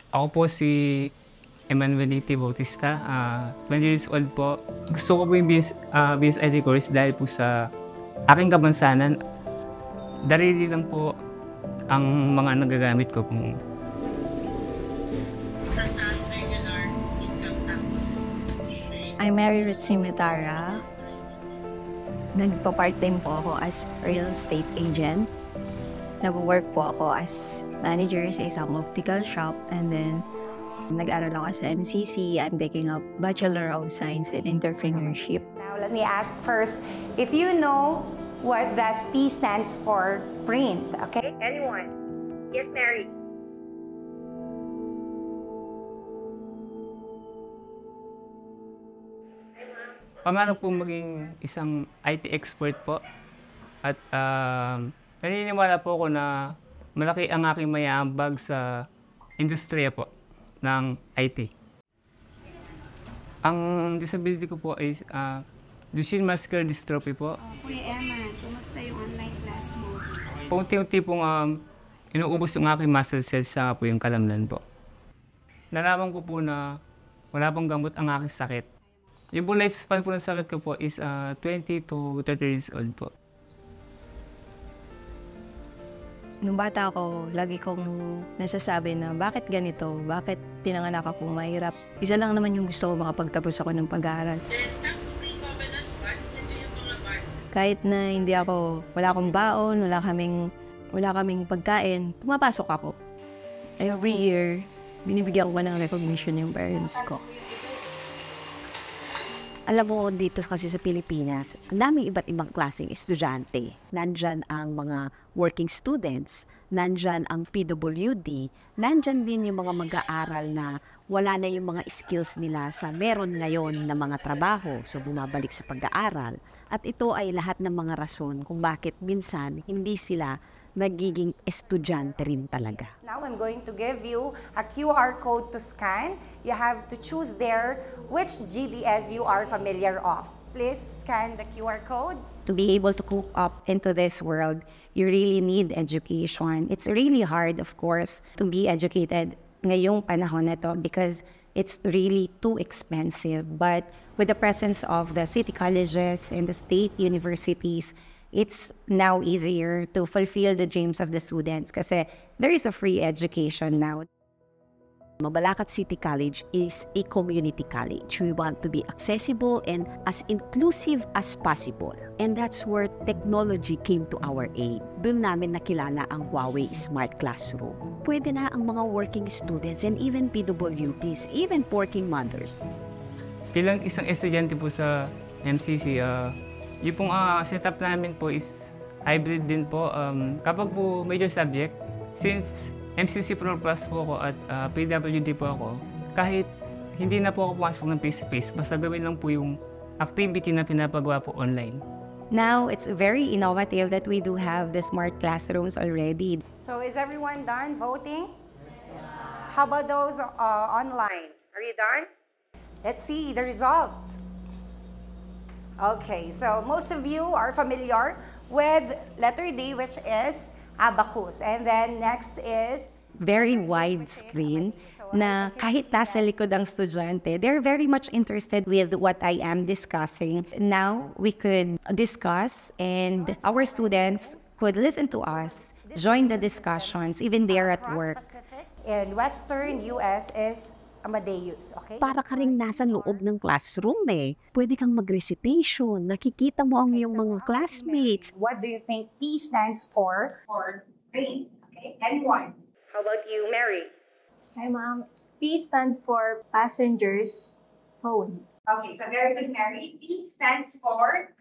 Ako po si Emanuelito Bautista, 20 years old po. Gusto ko po yung BSID course dahil po sa aking kabansanan. Darili lang po ang mga nagagamit ko po. I'm Mary Ritzy Mitara. Nagpa-part-time po ako as real estate agent. Nag-work po ako as manager sa isang optical shop, and then nag-aral ako sa MCC. I'm taking up Bachelor of Science in Entrepreneurship. Now, let me ask first, if you know what the P stands for print, okay? Anyone? Yes, Mary? Paano po maging isang IT expert po? At naniniwala po ako na malaki ang aking mayambag sa industriya po ng IT. Ang disability ko po ay Duchenne muscular dystrophy po. Kuya Emma, kumusta yung online class mo? Paunti-unti pong inuubos yung aking muscle cells sa po yung kalamnan po. Nalaman ko po na wala pong gamot ang aking sakit. Yung po lifespan po ng sakit ko po is 20 to 30 years old po. Nung bata ako, lagi kong nasasabi na bakit ganito, bakit pinanganak ako mahirap. Isa lang naman yung gusto ko, makapagtapos ako ng pag-aaral. Kahit na hindi ako, wala akong baon, wala kaming pagkain, pumapasok ako. Every year, binibigyan ko ng recognition yung parents ko. Alam mo, dito kasi sa Pilipinas, ang daming iba't ibang klaseng estudyante. Nandyan ang mga working students, nandyan ang PWD, nandyan din yung mga mag-aaral na wala na yung mga skills nila sa meron ngayon na mga trabaho, so bumabalik sa pag-aaral. At ito ay lahat ng mga rason kung bakit minsan hindi sila nagiging estudyante rin talaga. Now I'm going to give you a QR code to scan. You have to choose there which GDS you are familiar of. Please scan the QR code. To be able to cope up into this world, you really need education. It's really hard, of course, to be educated ngayong panahon na to because it's really too expensive. But with the presence of the city colleges and the state universities, it's now easier to fulfill the dreams of the students kasi there is a free education now. Mabalacat City College is a community college. We want to be accessible and as inclusive as possible. And that's where technology came to our aid. Doon namin nakilala ang Huawei Smart Classroom. Pwede na ang mga working students and even PWDs, even working mothers. Bilang isang estudyante po sa MCC, yung pong setup namin po is hybrid din po. Kapag po major subject, since MCC Pro Plus po ako at PWD po ako, kahit hindi na po ako pumasok ng face-to-face, basta gawin lang po yung activity na pinapagawa po online. Now, it's very innovative that we do have the smart classrooms already. So is everyone done voting? How about those online? Are you done? Let's see the result. Okay, so most of you are familiar with letter D, which is abacus. And then next is very wide screen na kahit nasa likod ang estudyante, they're very much interested with what I am discussing. Now, we could discuss and our students could listen to us, join the discussions, even they're at work. In Western US is Amadeus, okay? Para ka rin nasa loob ng classroom eh. Pwede kang mag-recitation, nakikita mo ang iyong mga classmates. What do you think P stands for? For brain, okay? Anyone? How about you, Mary? Hi, Ma'am. P stands for passengers phone. Okay, so very good, Mary. P stands for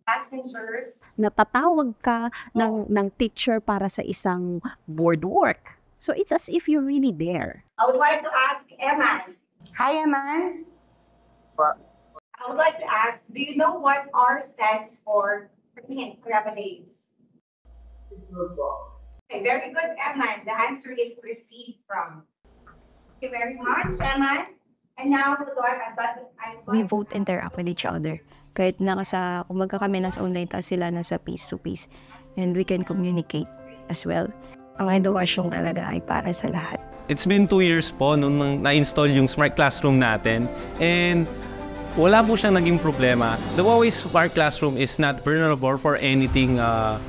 passengers. Napatawag ka ng teacher para sa isang board work. So it's as if you're really there. I would like to ask Eman. Hi, Eman. I would like to ask, do you know what R stands for? Amadeus. Okay, very good, Eman. The answer is received from. Thank you very much, Eman. And now, We vote interact with each other. Kahit kumaga kami nasa online, tapos sila nasa face-to-face. And we can communicate as well. Ang edukasyon talaga ay para sa lahat. It's been 2 years po nung na-install yung Smart Classroom natin. And wala po siyang naging problema. The Huawei Smart Classroom is not vulnerable for anything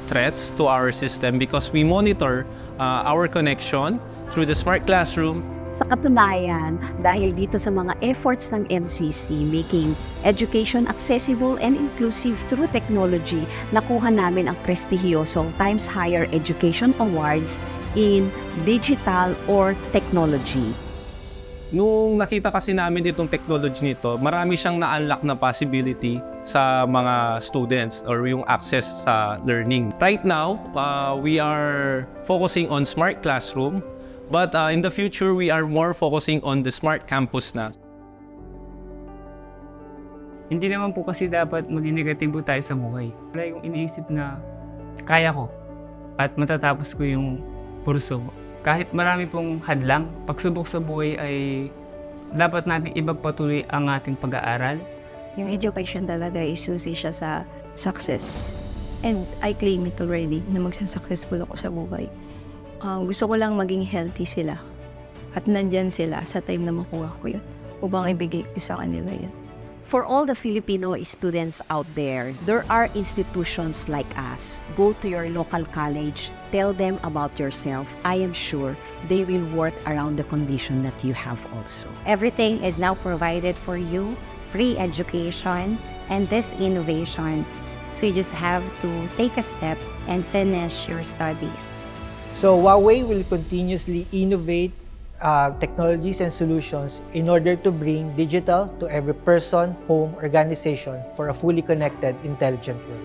threats to our system because we monitor our connection through the Smart Classroom. Sa katunayan, dahil dito sa mga efforts ng MCC making education accessible and inclusive through technology, nakuha namin ang prestihiyosong Times Higher Education Awards in Digital or Technology. Nung nakita kasi namin itong technology nito, marami siyang na-unlock na possibility sa mga students or yung access sa learning. Right now, we are focusing on Smart Classroom. But in the future, we are more focusing on the smart campus na. Hindi naman po kasi dapat maging negatibo tayo sa buhay. Wala yung iniisip na kaya ko at matatapos ko yung kurso. Kahit marami pong hadlang, pagsubok sa buhay ay dapat natin ipagpatuloy ang ating pag-aaral. Yung education talaga is susi siya sa success. And I claim it already na magsa-successful ako sa buhay. Gusto ko lang maging healthy sila. At nandyan sila sa time na makuha ko yun. Upang ibigay ko sa kanila yun. For all the Filipino students out there are institutions like us. Go to your local college, tell them about yourself. I am sure they will work around the condition that you have also. Everything is now provided for you, free education, and these innovations. So you just have to take a step and finish your studies. So Huawei will continuously innovate technologies and solutions in order to bring digital to every person, home, organization for a fully connected, intelligent world.